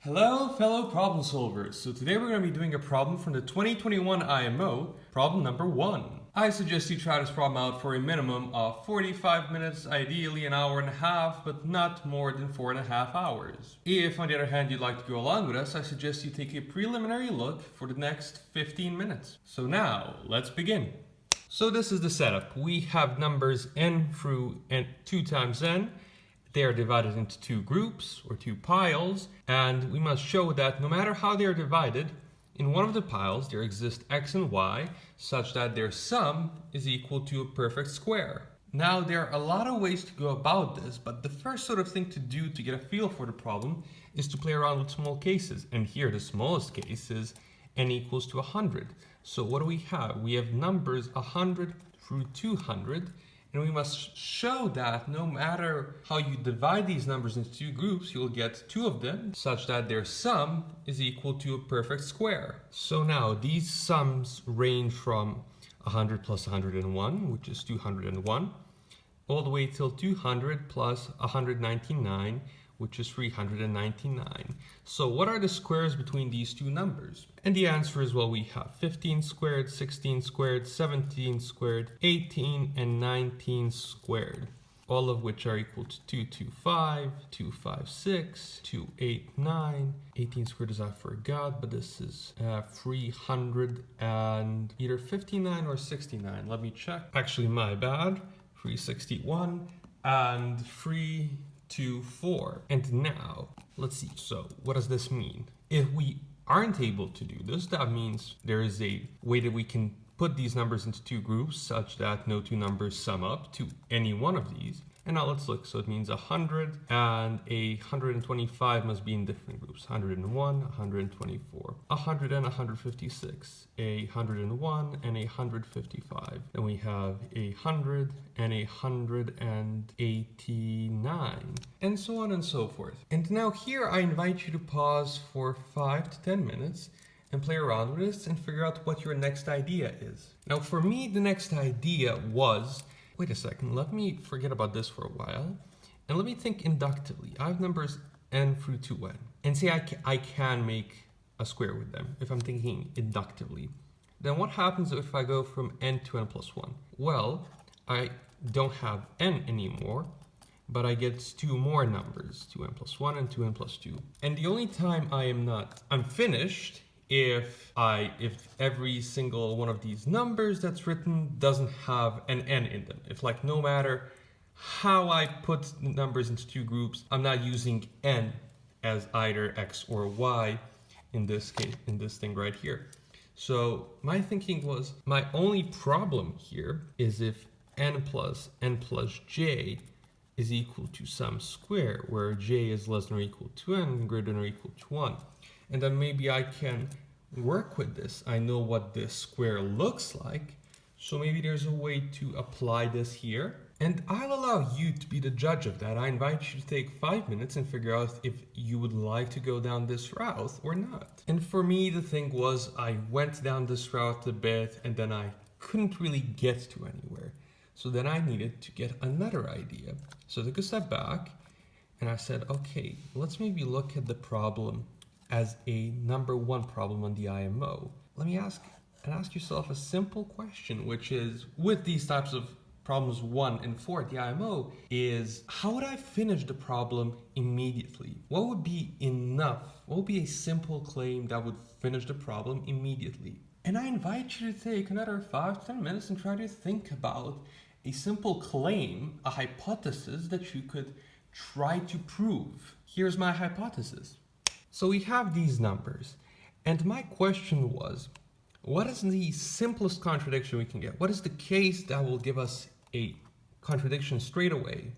Hello, fellow problem solvers. So today we're going to be doing a problem from the 2021 IMO, problem number 1. I suggest you try this problem out for a minimum of 45 minutes, ideally an hour and a half, but not more than 4.5 hours. If, on the other hand, you'd like to go along with us, I suggest you take a preliminary look for the next 15 minutes. So now, let's begin. So this is the setup. We have numbers n through 2 times n. They are divided into two groups or two piles, and we must show that no matter how they are divided, in one of the piles there exist x and y such that their sum is equal to a perfect square. Now there are a lot of ways to go about this, but the first sort of thing to do to get a feel for the problem is to play around with small cases. And here the smallest case is n equals to 100. So what do we have? We have numbers 100 through 200. And we must show that no matter how you divide these numbers into two groups, you'll get two of them such that their sum is equal to a perfect square. So now these sums range from 100 plus 101, which is 201, all the way till 200 plus 199, which is 399. So what are the squares between these two numbers? And the answer is, well, we have 15 squared, 16 squared, 17 squared, 18 and 19 squared, all of which are equal to 225, 256, 289. 18 squared is I forgot, but this is 300 and either 59 or 69. Let me check. Actually, my bad. 361 and 324. And now, let's see. So what does this mean? If we aren't able to do this, that means there is a way that we can put these numbers into two groups such that no two numbers sum up to any one of these. And now let's look. So it means 100 and 125 must be in different groups. 101, 124, 100 and 156, 101 and 155. Then we have 100 and 189, and so on and so forth. And now here I invite you to pause for 5 to 10 minutes and play around with this and figure out what your next idea is. Now for me, the next idea was, wait a second, let me forget about this for a while, and let me think inductively. I have numbers n through 2n, and say I can make a square with them, if I'm thinking inductively. Then what happens if I go from n to n plus 1? Well, I don't have n anymore, but I get two more numbers, 2n plus 1 and 2n plus 2. And the only time I'm finished if every single one of these numbers that's written doesn't have an n in them. If like no matter how I put numbers into two groups, I'm not using n as either x or y in this case, in this thing right here. So my thinking was, my only problem here is if n plus j is equal to some square where j is less than or equal to n and greater than or equal to 1. And then maybe I can work with this. I know what this square looks like, so maybe there's a way to apply this here. And I'll allow you to be the judge of that. I invite you to take 5 minutes and figure out if you would like to go down this route or not. And for me, the thing was, I went down this route a bit and then I couldn't really get to anywhere. So then I needed to get another idea. So I took a step back and I said, okay, let's maybe look at the problem as a number 1 problem on the IMO. Let me ask yourself a simple question, which is, with these types of problems 1 and 4 at the IMO, is how would I finish the problem immediately? What would be enough? What would be a simple claim that would finish the problem immediately? And I invite you to take another 5 to 10 minutes and try to think about a simple claim, a hypothesis that you could try to prove. Here's my hypothesis. So we have these numbers, and my question was, what is the simplest contradiction we can get? What is the case that will give us a contradiction straight away?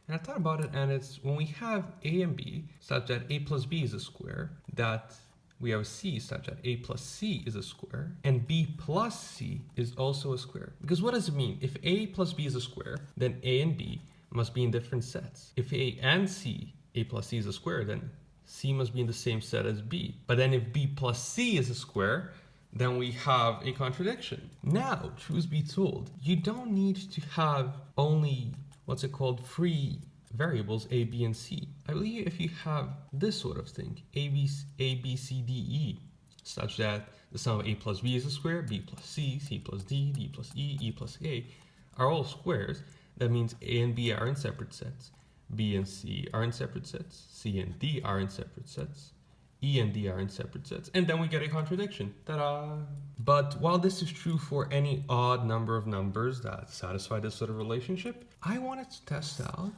And I thought about it, and it's when we have a and b such that a plus b is a square, that we have c such that a plus c is a square, and b plus c is also a square. Because what does it mean? If a plus b is a square, then a and b must be in different sets. If a and c, a plus c is a square, then c must be in the same set as b. But then if b plus c is a square, then we have a contradiction. Now, truth be told, you don't need to have only, 3 variables a, b, and c. I believe if you have this sort of thing, a, b, c, d, e, such that the sum of a plus b is a square, b plus c, c plus d, d plus e plus a are all squares, that means a and b are in separate sets, b and c are in separate sets, c and d are in separate sets, e and d are in separate sets, and then we get a contradiction. Ta-da! But while this is true for any odd number of numbers that satisfy this sort of relationship, I wanted to test out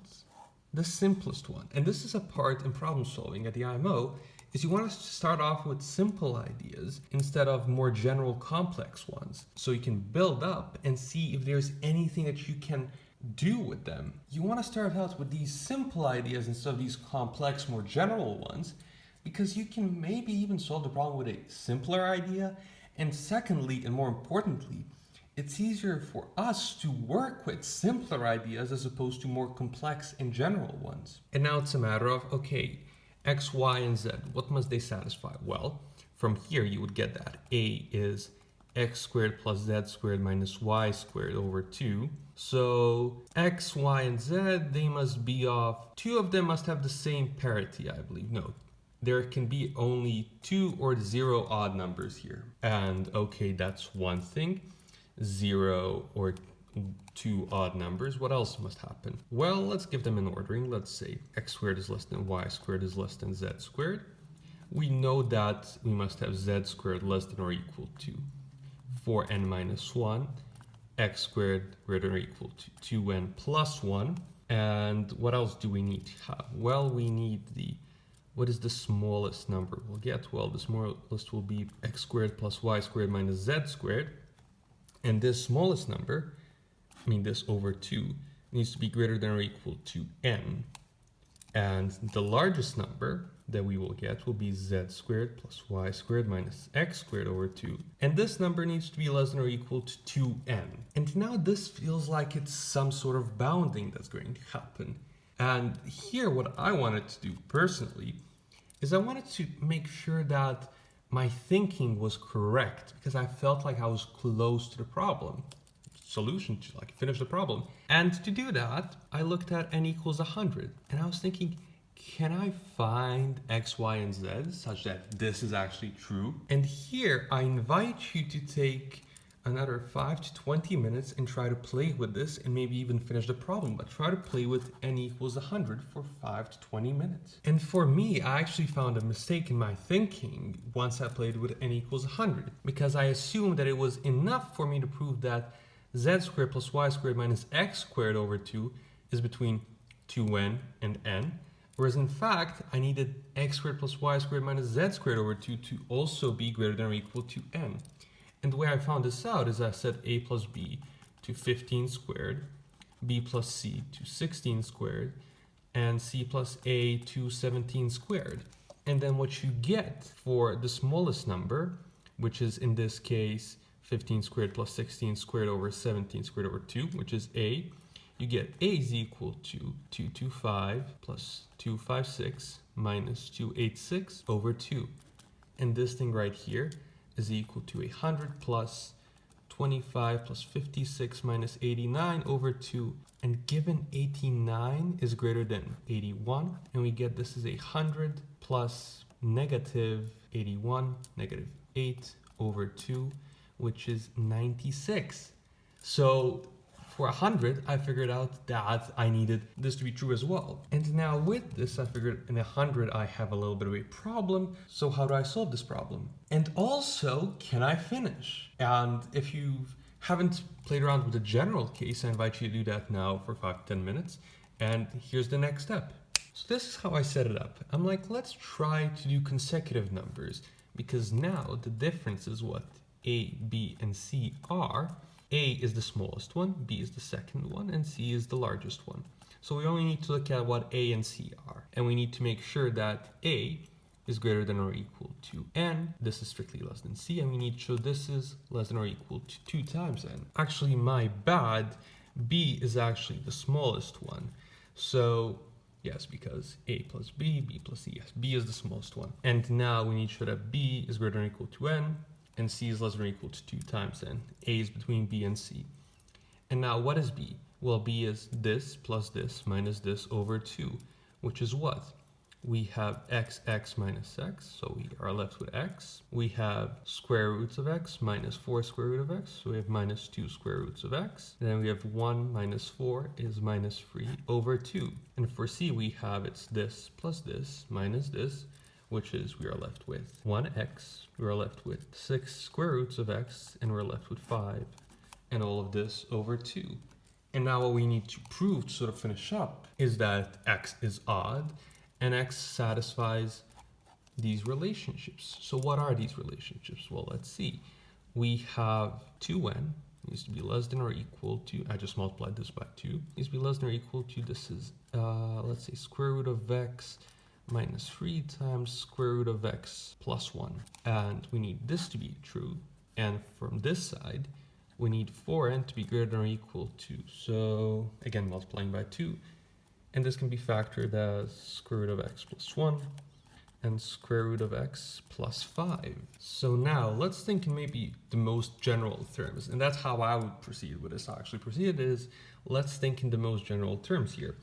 the simplest one. And this is a part in problem solving at the IMO, is you want us to start off with simple ideas instead of more general complex ones. So you can build up and see if there's anything that you can do with them. You want to start out with these simple ideas instead of these complex, more general ones, because you can maybe even solve the problem with a simpler idea. And secondly, and more importantly, it's easier for us to work with simpler ideas as opposed to more complex and general ones. And now it's a matter of, okay, x, y, and z, what must they satisfy? Well, from here you would get that a is x squared plus z squared minus y squared over 2. So x, y, and z, they must be of, two of them must have the same parity, I believe. No, there can be only 2 or 0 odd numbers here. And okay, that's one thing. 0 or 2 odd numbers. What else must happen? Well, let's give them an ordering. Let's say x squared is less than y squared is less than z squared. We know that we must have z squared less than or equal to 4n minus 1, x squared greater than or equal to 2n plus 1. And what else do we need to have? Well, we need what is the smallest number we'll get? Well, the smallest will be x squared plus y squared minus z squared. And this smallest number, this over 2, needs to be greater than or equal to n. And the largest number that we will get will be z squared plus y squared minus x squared over 2. And this number needs to be less than or equal to 2n. And now this feels like it's some sort of bounding that's going to happen. And here what I wanted to do personally is I wanted to make sure that my thinking was correct, because I felt like I was close to the problem solution, to finish the problem. And to do that, I looked at n equals 100, and I was thinking, can I find x, y, and z such that this is actually true? And here I invite you to take another 5 to 20 minutes and try to play with this and maybe even finish the problem, but try to play with n equals 100 for 5 to 20 minutes. And for me, I actually found a mistake in my thinking once I played with n equals 100, because I assumed that it was enough for me to prove that z squared plus y squared minus x squared over 2 is between 2n and n, whereas in fact, I needed x squared plus y squared minus z squared over 2 to also be greater than or equal to n. And the way I found this out is I set a plus b to 15 squared, b plus c to 16 squared, and c plus a to 17 squared. And then what you get for the smallest number, which is in this case 15 squared plus 16 squared over 17 squared over 2, which is a, you get a is equal to 225 plus 256 minus 286 over 2. And this thing right here is equal to 100 plus 25 plus 56 minus 89 over 2. And given 89 is greater than 81, and we get this is 100 plus negative 81, negative 8 over 2, which is 96. So for 100, I figured out that I needed this to be true as well. And now with this, I figured in 100, I have a little bit of a problem. So how do I solve this problem? And also, can I finish? And if you haven't played around with the general case, I invite you to do that now for 5 to 10 minutes. And here's the next step. So this is how I set it up. I'm like, let's try to do consecutive numbers, because now the difference is what A, B, and C are. A is the smallest one, B is the second one, and C is the largest one. So we only need to look at what A and C are. And we need to make sure that A is greater than or equal to n. This is strictly less than C, and we need to show this is less than or equal to 2 times n. Actually, my bad, B is actually the smallest one. So yes, because A plus B, B plus C, yes, B is the smallest one. And now we need to show that B is greater than or equal to n, and C is less than or equal to 2 times n. A is between B and C. And now what is B? Well, b is this plus this minus this over 2, which is what? We have x minus x, so we are left with x. We have square roots of x minus 4 square root of x, so we have minus 2 square roots of x. And then we have 1 minus 4 is minus 3 over 2. And for c, we have it's this plus this minus this, which is we are left with 1x, we are left with 6 square roots of x, and we're left with 5, and all of this over 2. And now what we need to prove to sort of finish up is that x is odd, and x satisfies these relationships. So what are these relationships? Well, let's see. We have 2n needs to be less than or equal to, I just multiplied this by 2, needs to be less than or equal to, this is, let's say square root of x minus 3 times square root of x plus 1. And we need this to be true. And from this side, we need 4n to be greater than or equal to, so again, multiplying by 2. And this can be factored as square root of x plus 1 and square root of x plus 5. So now let's think in maybe the most general terms. And that's how I would proceed with this. I actually proceeded is, let's think in the most general terms here.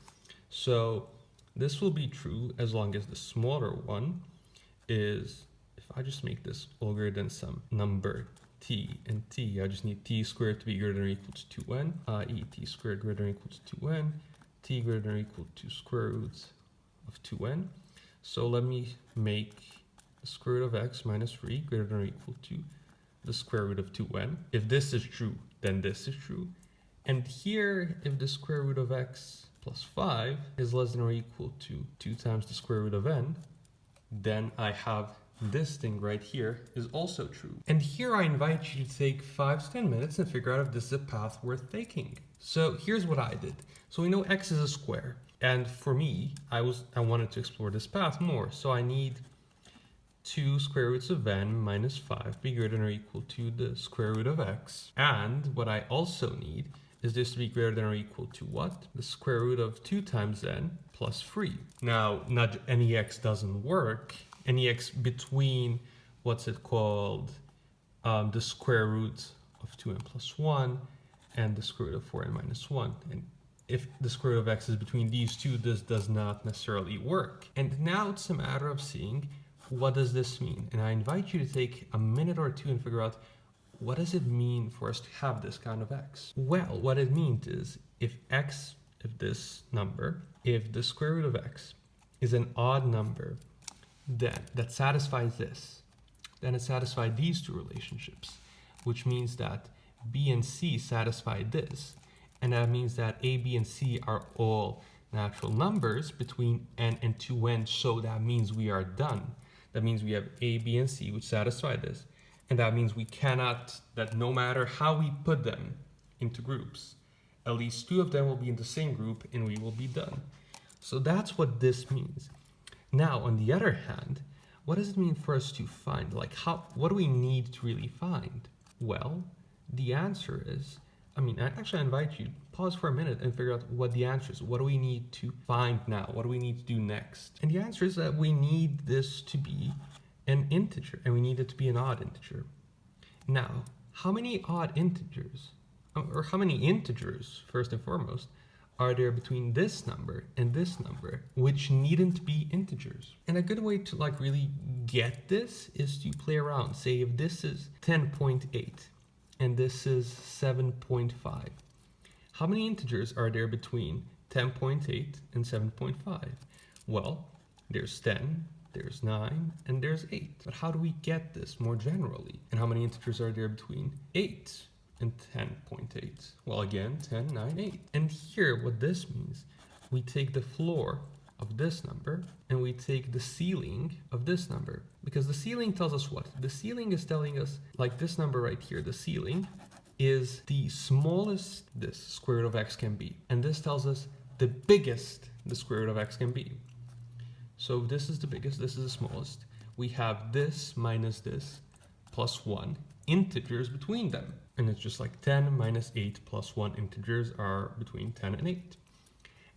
So this will be true as long as the smaller one is, if I just make this all greater than some number t, and t, I just need t squared to be greater than or equal to 2n, i.e. t squared greater than or equal to 2n, t greater than or equal to square roots of 2n. So let me make the square root of x minus 3 greater than or equal to the square root of 2n. If this is true, then this is true. And here, if the square root of x plus 5 is less than or equal to 2 times the square root of n, then I have this thing right here is also true. And here I invite you to take 5 to 10 minutes and figure out if this is a path worth taking. So here's what I did. So we know x is a square. And for me, I wanted to explore this path more. So I need 2 square roots of n minus 5 be greater than or equal to the square root of x. And what I also need is this to be greater than or equal to what? The square root of 2 times n plus 3. Now, not any x doesn't work. Any x between, what's it called, the square root of 2n plus 1 and the square root of 4n minus 1. And if the square root of x is between these two, this does not necessarily work. And now it's a matter of seeing, what does this mean? And I invite you to take a minute or two and figure out, what does it mean for us to have this kind of x? Well, what it means is, if this number, if the square root of x is an odd number, then that satisfies this, then it satisfies these two relationships, which means that b and c satisfy this. And that means that a, b, and c are all natural numbers between n and 2n, so that means we are done. That means we have a, b, and c which satisfy this. And that means we cannot, that no matter how we put them into groups, at least 2 of them will be in the same group and we will be done. So that's what this means. Now, on the other hand, what does it mean for us to find? Like, what do we need to really find? Well, the answer is, I invite you to pause for a minute and figure out what the answer is. What do we need to find now? What do we need to do next? And the answer is that we need this to be an integer, and we need it to be an odd integer. Now, how many odd integers, or how many integers, first and foremost, are there between this number and this number, which needn't be integers? And a good way to really get this is to play around. Say if this is 10.8 and this is 7.5, how many integers are there between 10.8 and 7.5? Well, there's 10, there's 9, and there's 8. But how do we get this more generally? And how many integers are there between 8 and 10.8? Well, again, 10, 9, 8. And here, what this means, we take the floor of this number and we take the ceiling of this number. Because the ceiling tells us what? The ceiling is telling us, like this number right here, the ceiling is the smallest this square root of x can be. And this tells us the biggest the square root of x can be. So if this is the biggest, this is the smallest. We have this minus this plus 1 integers between them. And it's just like 10 minus 8 plus 1 integers are between 10 and 8.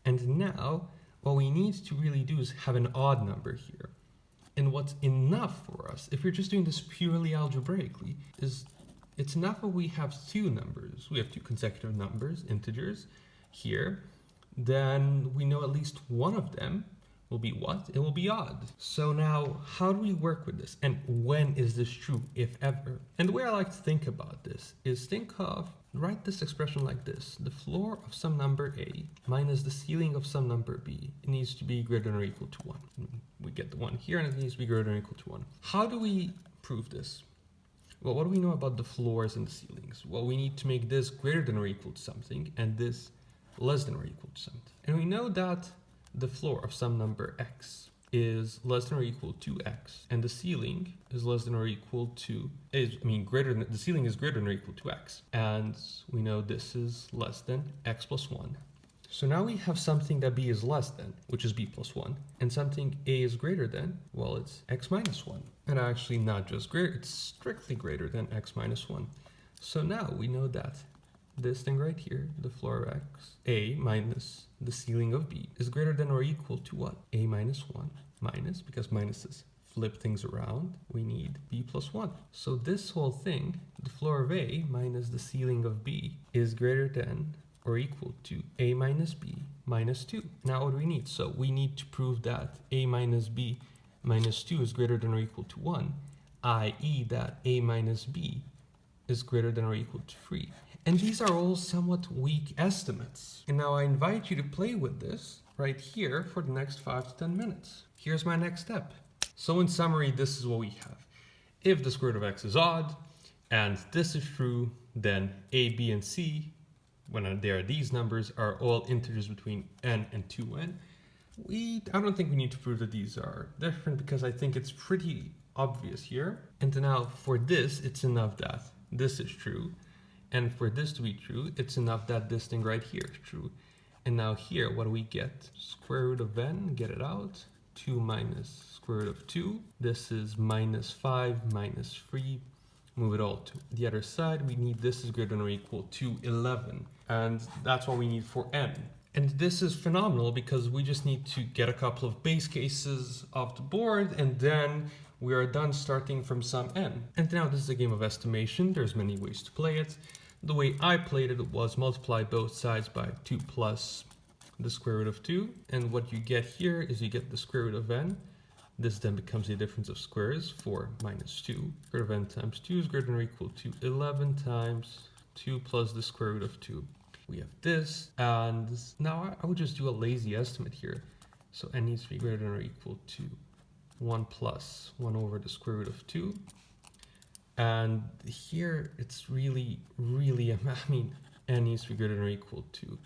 And now, what we need to really do is have an odd number here. And what's enough for us, if you're just doing this purely algebraically, is it's enough that we have two numbers. We have two consecutive numbers, integers, here, then we know at least one of them will be what? It will be odd. So now, how do we work with this? And when is this true, if ever? And the way I like to think about this is write this expression like this. The floor of some number A minus the ceiling of some number B. It needs to be greater than or equal to 1. We get the 1 here, and it needs to be greater than or equal to 1. How do we prove this? Well, what do we know about the floors and the ceilings? Well, we need to make this greater than or equal to something, and this less than or equal to something. And we know that the floor of some number x is less than or equal to x, and the ceiling is less than or equal to, the ceiling is greater than or equal to x, and we know this is less than x plus 1. So now we have something that b is less than, which is b plus 1, and something a is greater than, well, it's x minus 1. And actually not just greater, it's strictly greater than x minus 1. So now we know that this thing right here, the floor of x, a minus the ceiling of b, is greater than or equal to what? A minus 1 minus, because minuses flip things around, we need b plus 1. So this whole thing, the floor of a minus the ceiling of b, is greater than or equal to a minus b minus 2. Now what do we need? So we need to prove that a minus b minus 2 is greater than or equal to 1, i.e. that a minus b is greater than or equal to 3. And these are all somewhat weak estimates. And now I invite you to play with this right here for the next 5 to 10 minutes. Here's my next step. So in summary, this is what we have. If the square root of x is odd, and this is true, then a, b, and c, when there are these numbers, are all integers between n and 2n. I don't think we need to prove that these are different, because I think it's pretty obvious here. And now for this, it's enough that this is true. And for this to be true, it's enough that this thing right here is true. And now here, what do we get? Square root of n, get it out. 2 minus square root of 2. This is minus 5 minus 3. Move it all to the other side. We need this is greater than or equal to 11. And that's what we need for n. And this is phenomenal because we just need to get a couple of base cases off the board, and then we are done starting from some n. And now this is a game of estimation. There's many ways to play it. The way I played it was multiply both sides by 2 plus the square root of 2. And what you get here is you get the square root of n. This then becomes the difference of squares, 4 minus 2. Square root of n times 2 is greater than or equal to 11 times 2 plus the square root of 2. We have this, and now I would just do a lazy estimate here. So n needs to be greater than or equal to 1 plus 1 over the square root of 2. And here it's really, n needs to be greater than or equal to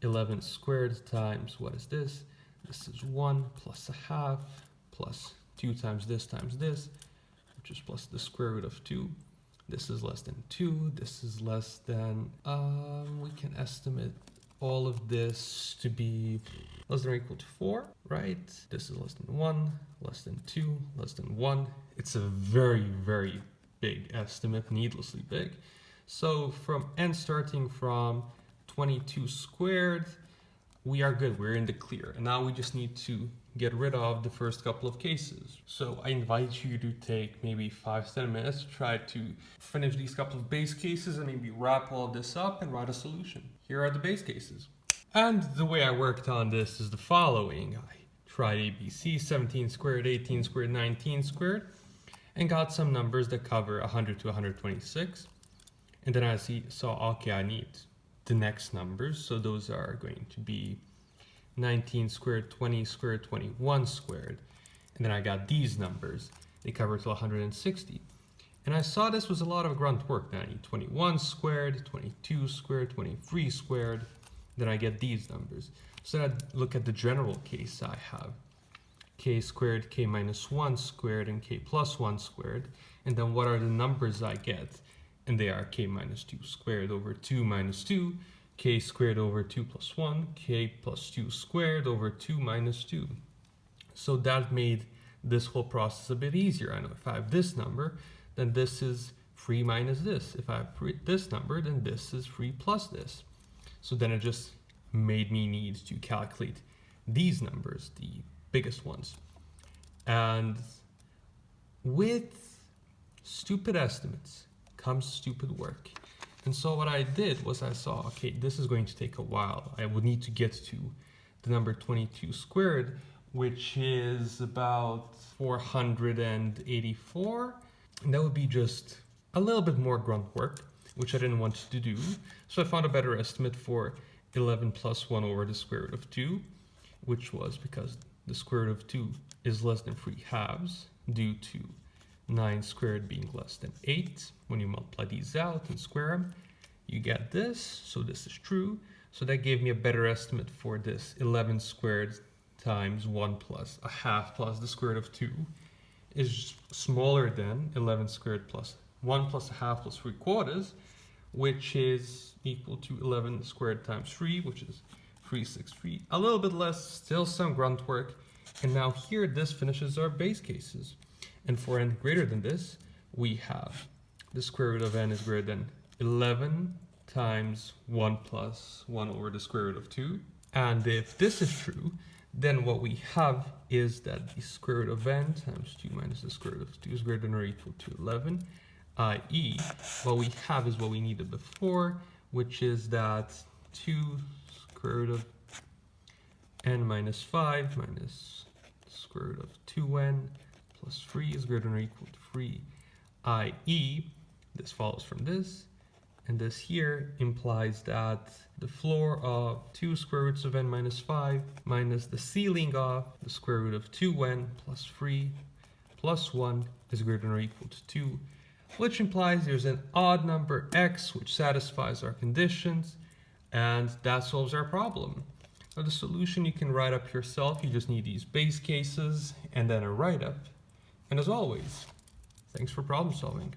11 squared times, what is this? This is 1 plus a half plus 2 times this, which is plus the square root of 2. This is less than 2, this is less than, we can estimate all of this to be less than or equal to 4, right? This is less than 1, less than 2, less than 1. It's a very, very big estimate, needlessly big. So from n starting from 22 squared, we are good, we're in the clear. And now we just need to get rid of the first couple of cases. So I invite you to take maybe 5 to 10 minutes to try to finish these couple of base cases and maybe wrap all this up and write a solution. Here are the base cases. And the way I worked on this is the following. I tried ABC, 17 squared, 18 squared, 19 squared, and got some numbers that cover 100 to 126. And then I saw, okay, I need the next numbers. So those are going to be 19 squared, 20 squared, 21 squared. And then I got these numbers. They cover till 160. And I saw this was a lot of grunt work. Then I need 21 squared, 22 squared, 23 squared. Then I get these numbers. So then I look at the general case I have. K squared, k minus 1 squared, and k plus 1 squared. And then what are the numbers I get? And they are k minus 2 squared over 2 minus 2, k squared over 2 plus 1, k plus 2 squared over 2 minus 2. So that made this whole process a bit easier. I know if I have this number, then this is 3 minus this. If I have this number, then this is 3 plus this. So then it just made me need to calculate these numbers, the biggest ones. And with stupid estimates comes stupid work. And so what I did was I saw, okay, this is going to take a while. I would need to get to the number 22 squared, which is about 484. And that would be just a little bit more grunt work, which I didn't want to do. So I found a better estimate for 11 plus 1 over the square root of 2, which was because the square root of 2 is less than 3 halves due to 9 squared being less than 8. When you multiply these out and square them, you get this. So this is true. So that gave me a better estimate for this 11 squared times 1 plus a half plus the square root of 2 is smaller than 11 squared plus 1 plus a half plus 3/4, which is equal to 11 squared times 3, which is 363. A little bit less, still some grunt work. And now here, this finishes our base cases. And for n greater than this, we have the square root of n is greater than 11 times 1 plus 1 over the square root of 2. And if this is true, then what we have is that the square root of n times 2 minus the square root of 2 is greater than or equal to 11, i.e. what we have is what we needed before, which is that 2 square root of n minus 5 minus the square root of 2n plus 3 is greater than or equal to 3, i.e. this follows from this, and this here implies that the floor of 2 square roots of n minus 5 minus the ceiling of the square root of 2n plus 3 plus 1 is greater than or equal to 2, which implies there's an odd number x which satisfies our conditions, and that solves our problem. Now the solution you can write up yourself. You just need these base cases and then a write-up. And as always, thanks for problem solving.